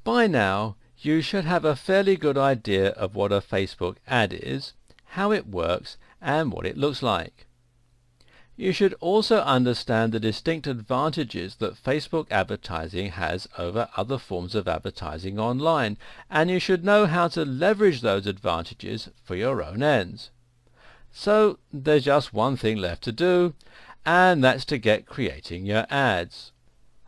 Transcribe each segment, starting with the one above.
By now, you should have a fairly good idea of what a Facebook ad is, how it works, and what it looks like. You should also understand the distinct advantages that Facebook advertising has over other forms of advertising online, and you should know how to leverage those advantages for your own ends. So there's just one thing left to do, and that's to get creating your ads.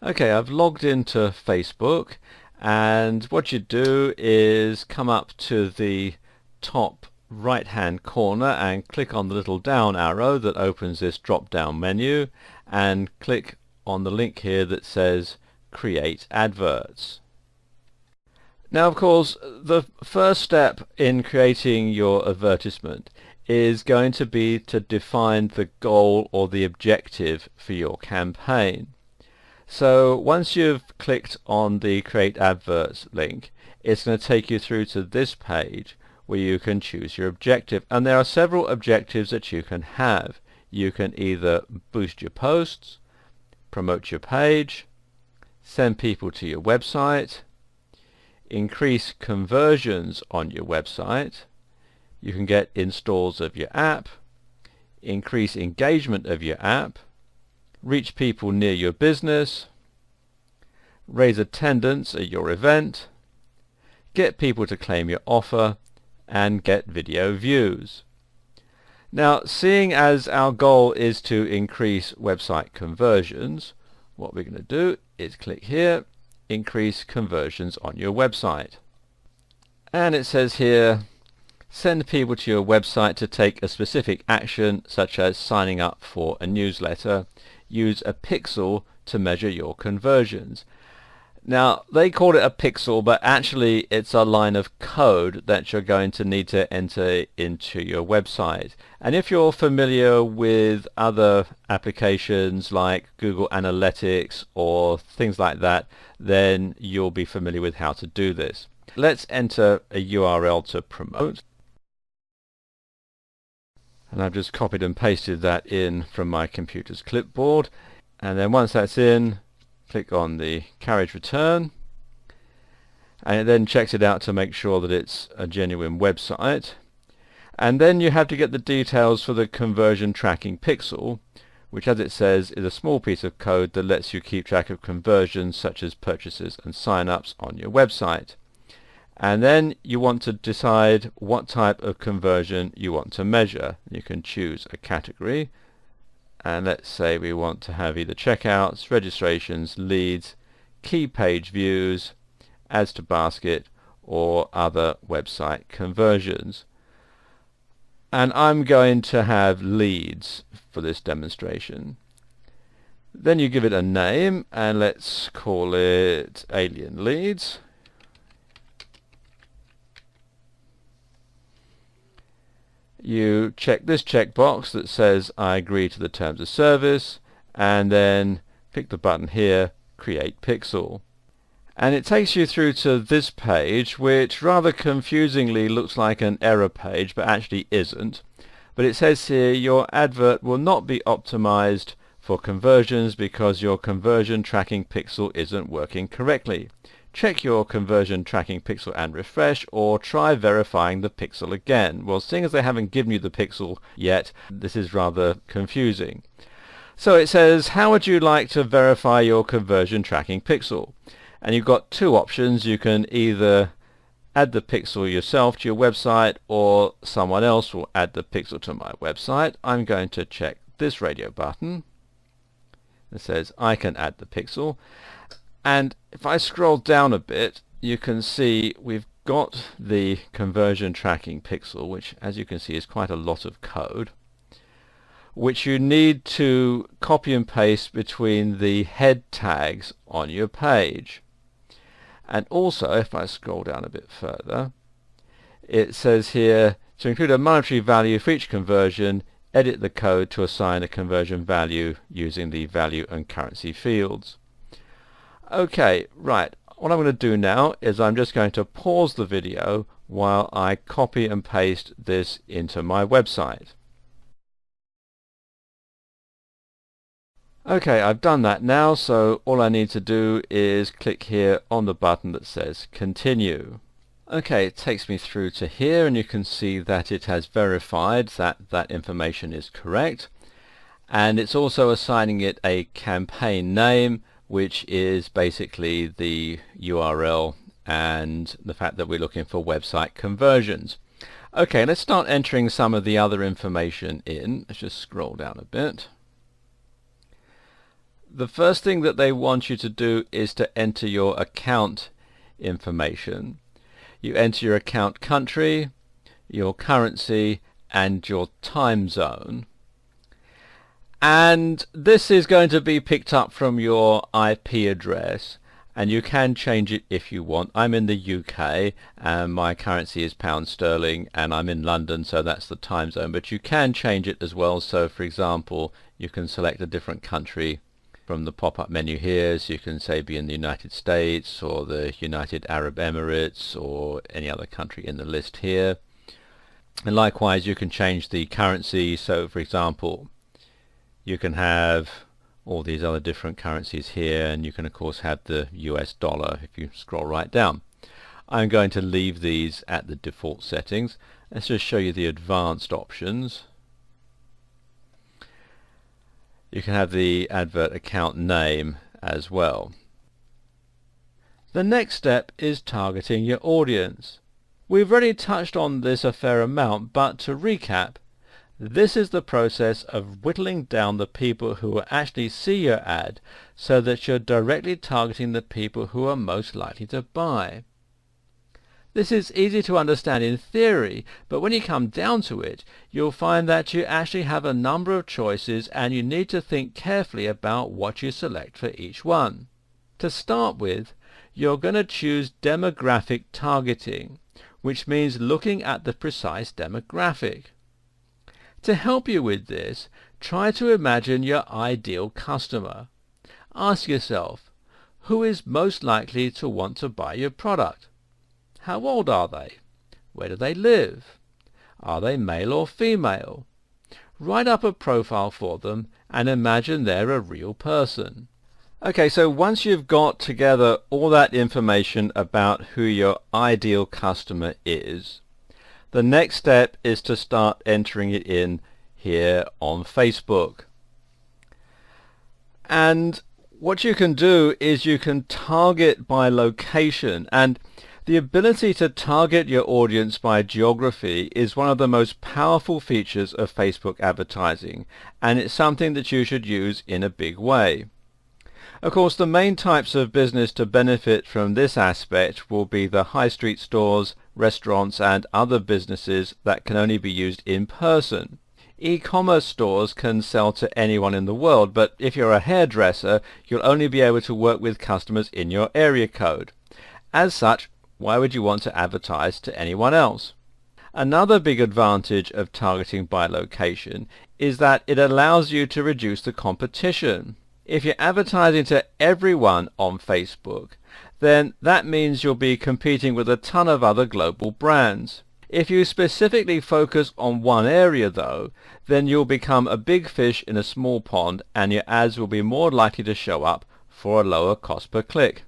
Okay, I've logged into Facebook, and what you do is come up to the top right hand corner and click on the little down arrow that opens this drop down menu, and click on the link here that says create adverts. Now of course the first step in creating your advertisement is going to be to define the goal or the objective for your campaign. So once you've clicked on the create adverts link, it's going to take you through to this page where you can choose your objective, and there are several objectives that you can have. You can either boost your posts, promote your page, send people to your website, increase conversions on your website, you can get installs of your app, increase engagement of your app, reach people near your business, raise attendance at your event, get people to claim your offer, and get video views. Now, seeing as our goal is to increase website conversions, what we're going to do is click here, increase conversions on your website. And it says here, send people to your website to take a specific action such as signing up for a newsletter. Use a pixel to measure your conversions. Now they call it a pixel, but actually it's a line of code that you're going to need to enter into your website. And if you're familiar with other applications like Google Analytics or things like that, then you'll be familiar with how to do this. Let's enter a URL to promote. And I've just copied and pasted that in from my computer's clipboard, and then once that's in, click on the carriage return, and it then checks it out to make sure that it's a genuine website. And then you have to get the details for the conversion tracking pixel, which, as it says, is a small piece of code that lets you keep track of conversions such as purchases and sign-ups on your website. And then you want to decide what type of conversion you want to measure. You can choose a category, and let's say we want to have either checkouts, registrations, leads, key page views, adds to basket, or other website conversions. And I'm going to have leads for this demonstration. Then you give it a name, and let's call it Alien Leads. You check this checkbox that says I agree to the terms of service, and then click the button here, Create Pixel. And it takes you through to this page, which rather confusingly looks like an error page, but actually isn't. But it says here your advert will not be optimized for conversions because your conversion tracking pixel isn't working correctly. Check your conversion tracking pixel and refresh, or try verifying the pixel again. Well, seeing as they haven't given you the pixel yet, this is rather confusing. So it says, how would you like to verify your conversion tracking pixel? And you've got two options. You can either add the pixel yourself to your website, or someone else will add the pixel to my website. I'm going to check this radio button. It says I can add the pixel. And if I scroll down a bit, you can see we've got the conversion tracking pixel, which, as you can see, is quite a lot of code, which you need to copy and paste between the head tags on your page. And also, if I scroll down a bit further, it says here to include a monetary value for each conversion, edit the code to assign a conversion value using the value and currency fields. Okay, right. What I'm going to do now is I'm just going to pause the video while I copy and paste this into my website. Okay, I've done that now, so all I need to do is click here on the button that says continue. Okay, it takes me through to here, and you can see that it has verified that that information is correct, and it's also assigning it a campaign name, which is basically the URL and the fact that we're looking for website conversions. Okay, let's start entering some of the other information in. Let's just scroll down a bit. The first thing that they want you to do is to enter your account information. You enter your account country, your currency, and your time zone. And this is going to be picked up from your IP address, and you can change it if you want. I'm in the UK and my currency is pound sterling, and I'm in London, so that's the time zone, but you can change it as well. So for example, you can select a different country from the pop-up menu here, so you can say be in the United States or the United Arab Emirates or any other country in the list here. And likewise, you can change the currency. So for example, you can have all these other different currencies here, and you can of course have the US dollar if you scroll right down. I'm going to leave these at the default settings. Let's just show you the advanced options. You can have the advert account name as well. The next step is targeting your audience. We've already touched on this a fair amount, but to recap, this is the process of whittling down the people who will actually see your ad so that you're directly targeting the people who are most likely to buy. This is easy to understand in theory, but when you come down to it, you'll find that you actually have a number of choices, and you need to think carefully about what you select for each one. To start with, you're going to choose demographic targeting, which means looking at the precise demographic. To help you with this, try to imagine your ideal customer. Ask yourself, who is most likely to want to buy your product? How old are they? Where do they live? Are they male or female? Write up a profile for them and imagine they're a real person. Okay, so once you've got together all that information about who your ideal customer is, the next step is to start entering it in here on Facebook. And what you can do is you can target by location, and the ability to target your audience by geography is one of the most powerful features of Facebook advertising, and it's something that you should use in a big way. Of course, the main types of business to benefit from this aspect will be the high street stores, restaurants, and other businesses that can only be used in person. E-commerce stores can sell to anyone in the world, but if you're a hairdresser, you'll only be able to work with customers in your area code. As such, why would you want to advertise to anyone else? Another big advantage of targeting by location is that it allows you to reduce the competition. If you're advertising to everyone on Facebook, then that means you'll be competing with a ton of other global brands. If you specifically focus on one area though, then you'll become a big fish in a small pond, and your ads will be more likely to show up for a lower cost per click.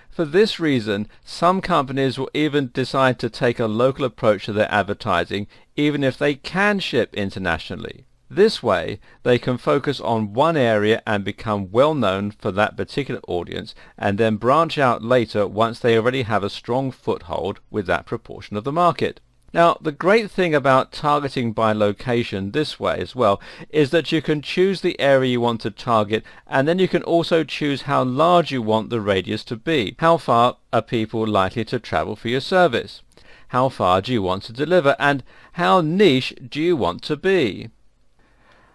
For this reason, some companies will even decide to take a local approach to their advertising, even if they can ship internationally. This way, they can focus on one area and become well known for that particular audience, and then branch out later once they already have a strong foothold with that proportion of the market. Now, the great thing about targeting by location this way as well is that you can choose the area you want to target, and then you can also choose how large you want the radius to be. How far are people likely to travel for your service? How far do you want to deliver? And how niche do you want to be?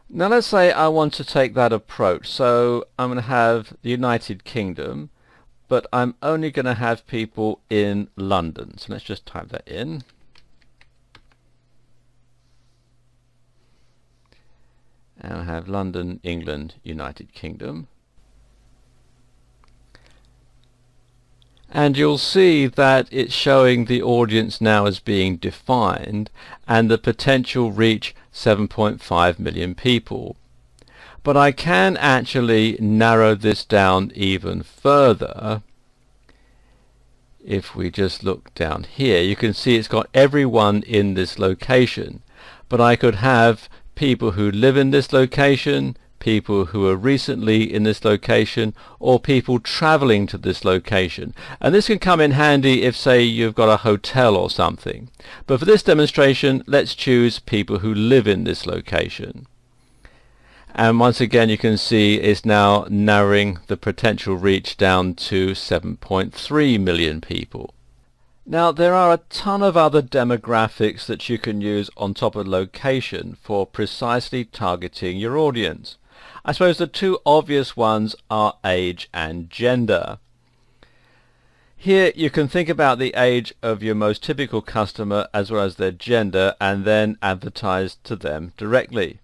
Now let's say I want to take that approach. So I'm going to have the United Kingdom, but I'm only going to have people in London. So let's just type that in. And I have London, England, United Kingdom. And you'll see that it's showing the audience now as being defined and the potential reach 7.5 million people. But I can actually narrow this down even further. If we just look down here, you can see it's got everyone in this location. But I could have people who live in this location, people who are recently in this location, or people traveling to this location. And this can come in handy if, say, you've got a hotel or something. But for this demonstration, let's choose people who live in this location. And once again, you can see it's now narrowing the potential reach down to 7.3 million people. Now, there are a ton of other demographics that you can use on top of location for precisely targeting your audience. I suppose the two obvious ones are age and gender. Here you can think about the age of your most typical customer as well as their gender, and then advertise to them directly.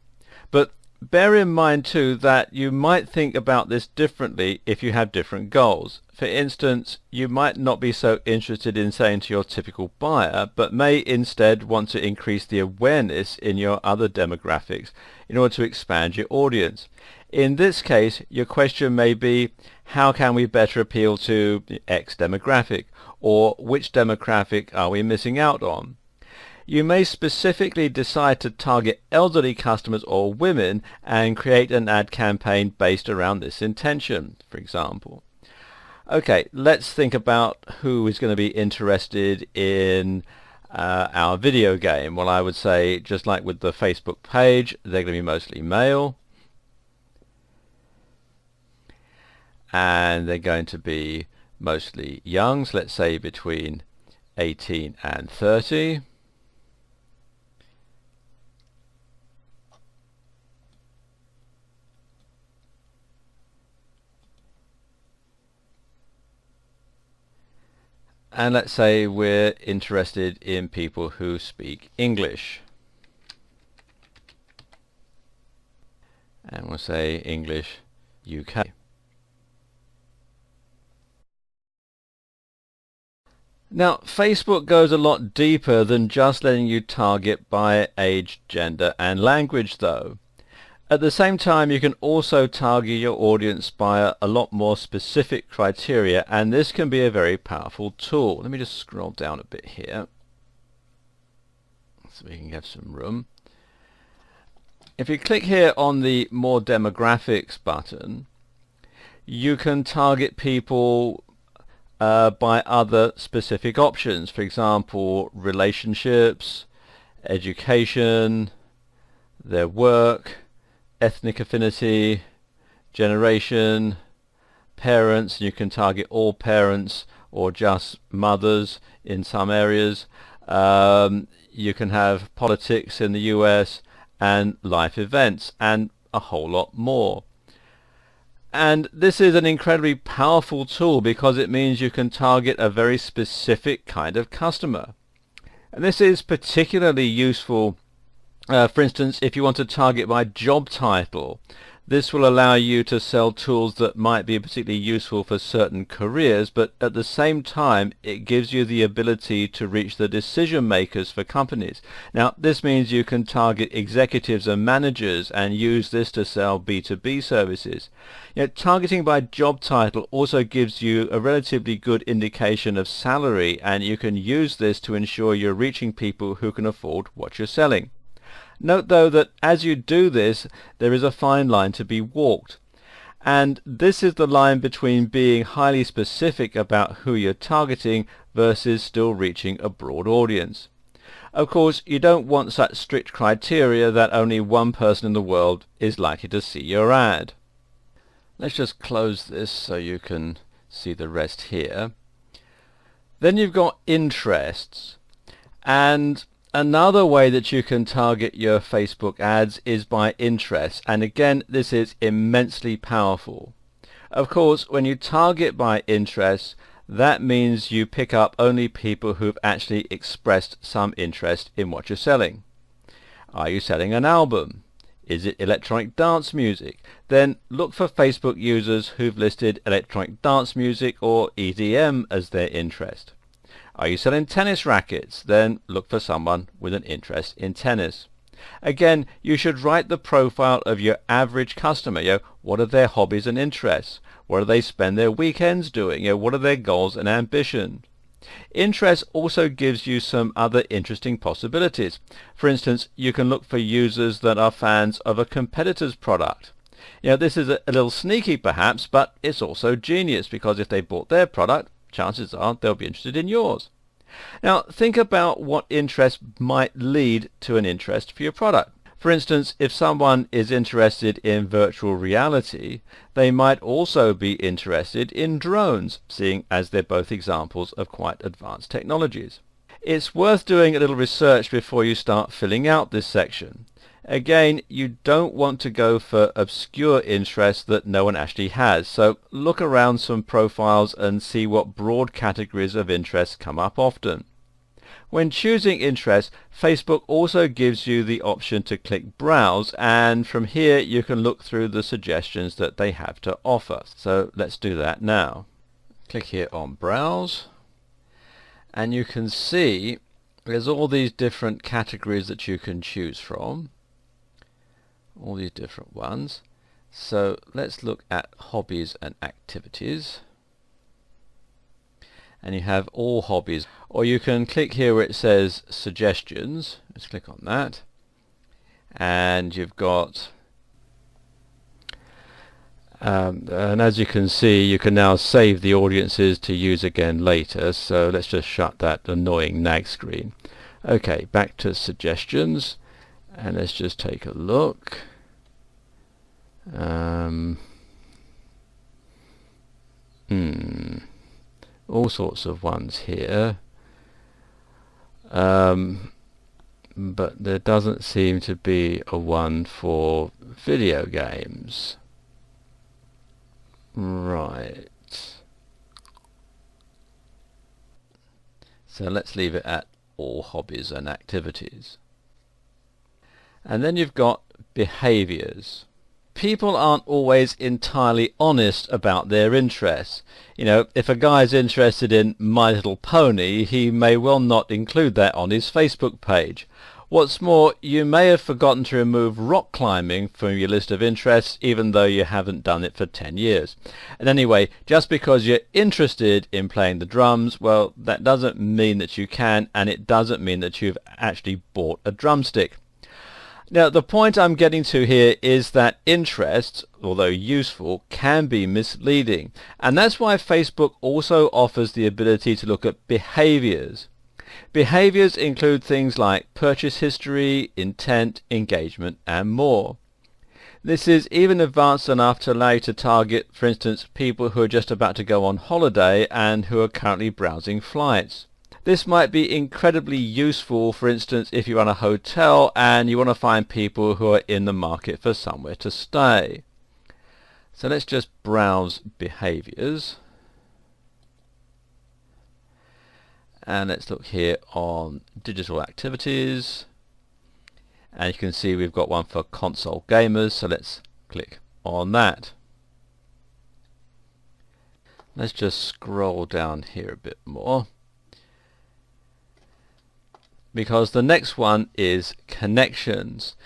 But bear in mind too that you might think about this differently if you have different goals. For instance, you might not be so interested in saying to your typical buyer, but may instead want to increase the awareness in your other demographics in order to expand your audience. In this case, your question may be, how can we better appeal to X demographic, or which demographic are we missing out on? You may specifically decide to target elderly customers or women and create an ad campaign based around this intention, for example. Okay, let's think about who is going to be interested in our video game. Well, I would say, just like with the Facebook page, they're going to be mostly male. And they're going to be mostly young, so let's say between 18 and 30. And let's say we're interested in people who speak English. And we'll say English UK. Now, Facebook goes a lot deeper than just letting you target by age, gender, and language, though. At the same time, you can also target your audience by a lot more specific criteria, and this can be a very powerful tool. Let me just scroll down a bit here so we can get some room. If you click here on the More Demographics button, you can target people by other specific options. For example, relationships, education, their work, ethnic affinity, generation, parents, and you can target all parents or just mothers in some areas. You can have politics in the US and life events and a whole lot more. And this is an incredibly powerful tool because it means you can target a very specific kind of customer. And this is particularly useful for instance, if you want to target by job title. This will allow you to sell tools that might be particularly useful for certain careers, but at the same time it gives you the ability to reach the decision makers for companies. Now, this means you can target executives and managers and use this to sell B2B services. Targeting by job title also gives you a relatively good indication of salary, and you can use this to ensure you're reaching people who can afford what you're selling. Note though that as you do this, there is a fine line to be walked, and this is the line between being highly specific about who you're targeting versus still reaching a broad audience. Of course, you don't want such strict criteria that only one person in the world is likely to see your ad. Let's just close this so you can see the rest here. Then you've got interests, and another way that you can target your Facebook ads is by interests, and again this is immensely powerful. Of course, when you target by interests, that means you pick up only people who've actually expressed some interest in what you're selling. Are you selling an album? Is it electronic dance music? Then look for Facebook users who've listed electronic dance music or EDM as their interest. Are you selling tennis rackets? Then look for someone with an interest in tennis. Again, you should write the profile of your average customer. What are their hobbies and interests? What do they spend their weekends doing? What are their goals and ambitions? Interest also gives you some other interesting possibilities. For instance, you can look for users that are fans of a competitor's product. This is a little sneaky perhaps, but it's also genius, because if they bought their product, chances are they'll be interested in yours. Now, think about what interest might lead to an interest for your product. For instance, if someone is interested in virtual reality, they might also be interested in drones, seeing as they're both examples of quite advanced technologies. It's worth doing a little research before you start filling out this section. Again, you don't want to go for obscure interests that no one actually has, so look around some profiles and see what broad categories of interest come up often. When choosing interests, Facebook also gives you the option to click Browse, and from here you can look through the suggestions that they have to offer. So let's do that now. Click here on Browse, and you can see there's all these different categories that you can choose from. All these different ones. So let's look at hobbies and activities. And you have all hobbies, or you can click here where it says suggestions. Let's click on that, and you've got and as you can see, you can now save the audiences to use again later. So let's just shut that annoying nag screen. Okay, back to suggestions, and let's just take a look. All sorts of ones here, but there doesn't seem to be a one for video games. Right. So let's leave it at all hobbies and activities. And then you've got behaviors. People aren't always entirely honest about their interests. If a guy's interested in My Little Pony, he may well not include that on his Facebook page. What's more, you may have forgotten to remove rock climbing from your list of interests, even though you haven't done it for 10 years. And anyway, just because you're interested in playing the drums, well, that doesn't mean that you can, and it doesn't mean that you've actually bought a drumstick. Now, the point I'm getting to here is that interests, although useful, can be misleading. And that's why Facebook also offers the ability to look at behaviors. Behaviors include things like purchase history, intent, engagement, and more. This is even advanced enough to allow you to target, for instance, people who are just about to go on holiday and who are currently browsing flights. This might be incredibly useful, for instance, if you run a hotel and you want to find people who are in the market for somewhere to stay. So let's just browse behaviors. And let's look here on digital activities. And you can see we've got one for console gamers, so let's click on that. Let's just scroll down here a bit more, because the next one is connections.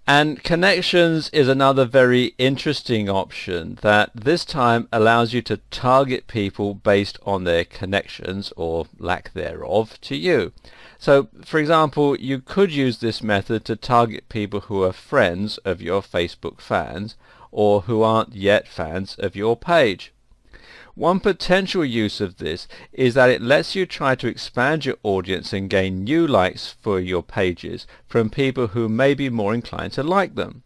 And connections is another very interesting option that this time allows you to target people based on their connections, or lack thereof, to you. So, for example, you could use this method to target people who are friends of your Facebook fans, or who aren't yet fans of your page. One potential use of this is that it lets you try to expand your audience and gain new likes for your pages from people who may be more inclined to like them.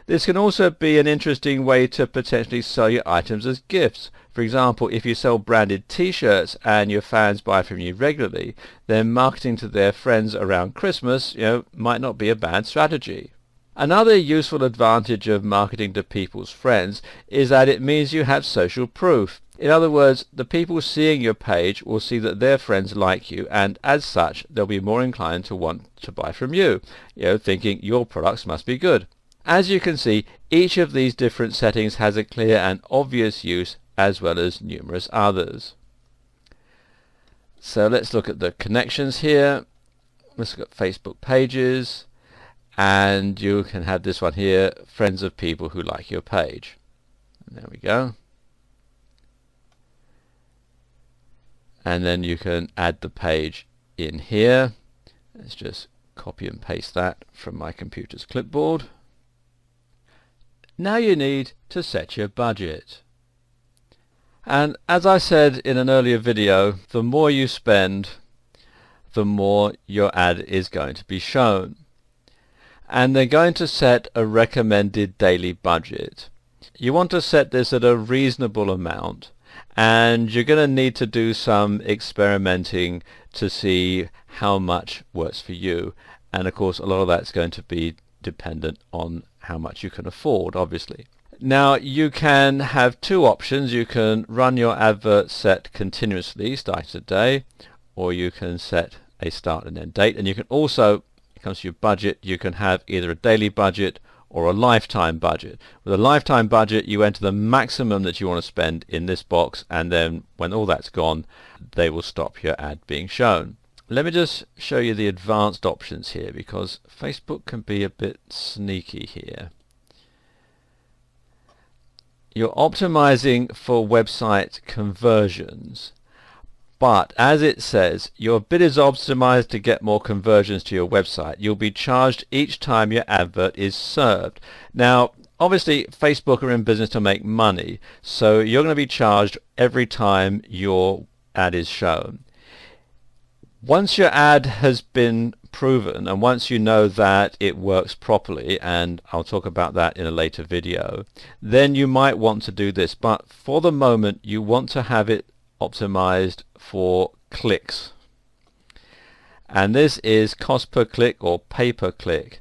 This can also be an interesting way to potentially sell your items as gifts. For example, if you sell branded t-shirts and your fans buy from you regularly, then marketing to their friends around Christmas, might not be a bad strategy. Another useful advantage of marketing to people's friends is that it means you have social proof. In other words, the people seeing your page will see that their friends like you, and as such, they'll be more inclined to want to buy from you, thinking your products must be good. As you can see, each of these different settings has a clear and obvious use, as well as numerous others. So let's look at the connections here. Let's look at Facebook pages. and you can have this one here, friends of people who like your page. And there we go. And then you can add the page in here. Let's just copy and paste that from my computer's clipboard. Now you need to set your budget. And as I said in an earlier video, the more you spend, the more your ad is going to be shown. And they're going to set a recommended daily budget. You want to set this at a reasonable amount, and you're going to need to do some experimenting to see how much works for you. And of course a lot of that's going to be dependent on how much you can afford, obviously. Now you can have two options. You can run your advert set continuously starting today, or you can set a start and end date. And you can also, when it comes to your budget, you can have either a daily budget or a lifetime budget. With a lifetime budget, you enter the maximum that you want to spend in this box, and then when all that's gone, they will stop your ad being shown. Let me just show you the advanced options here, because Facebook can be a bit sneaky here. You're optimizing for website conversions, but as it says, your bid is optimized to get more conversions to your website. You'll be charged each time your advert is served. Now obviously Facebook are in business to make money, so you're going to be charged every time your ad is shown. Once your ad has been proven, and once you know that it works properly, and I'll talk about that in a later video, then you might want to do this. But for the moment, you want to have it optimized for clicks. And this is cost per click or pay per click.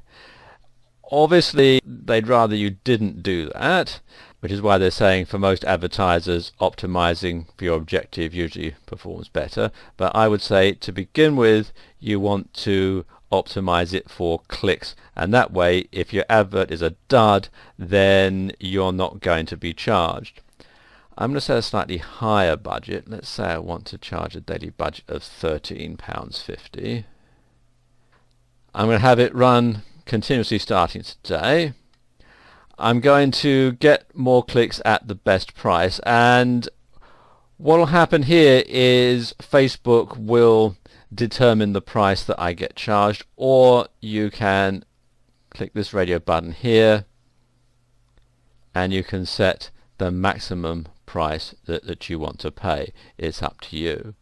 Obviously, they'd rather you didn't do that, which is why they're saying for most advertisers, optimizing for your objective usually performs better. But I would say to begin with, you want to optimize it for clicks. And that way, if your advert is a dud, then you're not going to be charged. I'm going to set a slightly higher budget. Let's say I want to charge a daily budget of £13.50. I'm going to have it run continuously starting today. I'm going to get more clicks at the best price, and what will happen here is Facebook will determine the price that I get charged, or you can click this radio button here and you can set the maximum price that you want to pay. It's up to you.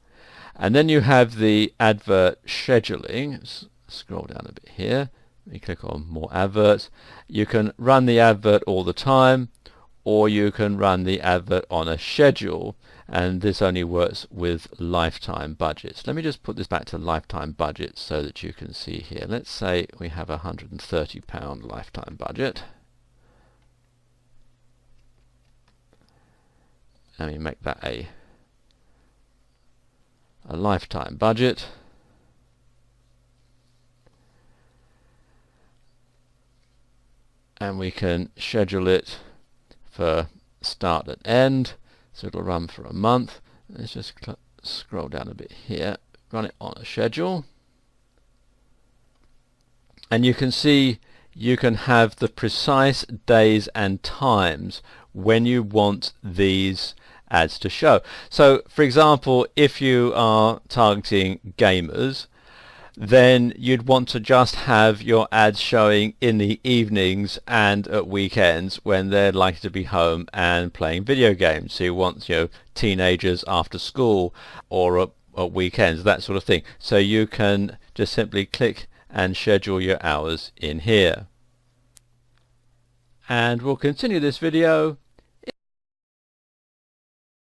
And then you have the advert scheduling. Scroll down a bit here. You click on more adverts. You can run the advert all the time, or you can run the advert on a schedule, and this only works with lifetime budgets. Let me just put this back to lifetime budgets so that you can see here. Let's say we have a £130 lifetime budget. Let me make that a lifetime budget. And we can schedule it for start and end, so it'll run for a month. Let's just scroll down a bit here, run it on a schedule, and you can see you can have the precise days and times when you want these ads to show. So for example, if you are targeting gamers, then you'd want to just have your ads showing in the evenings and at weekends when they're likely to be home and playing video games. So you want, teenagers after school or at weekends, that sort of thing. So you can just simply click and schedule your hours in here. And we'll continue this video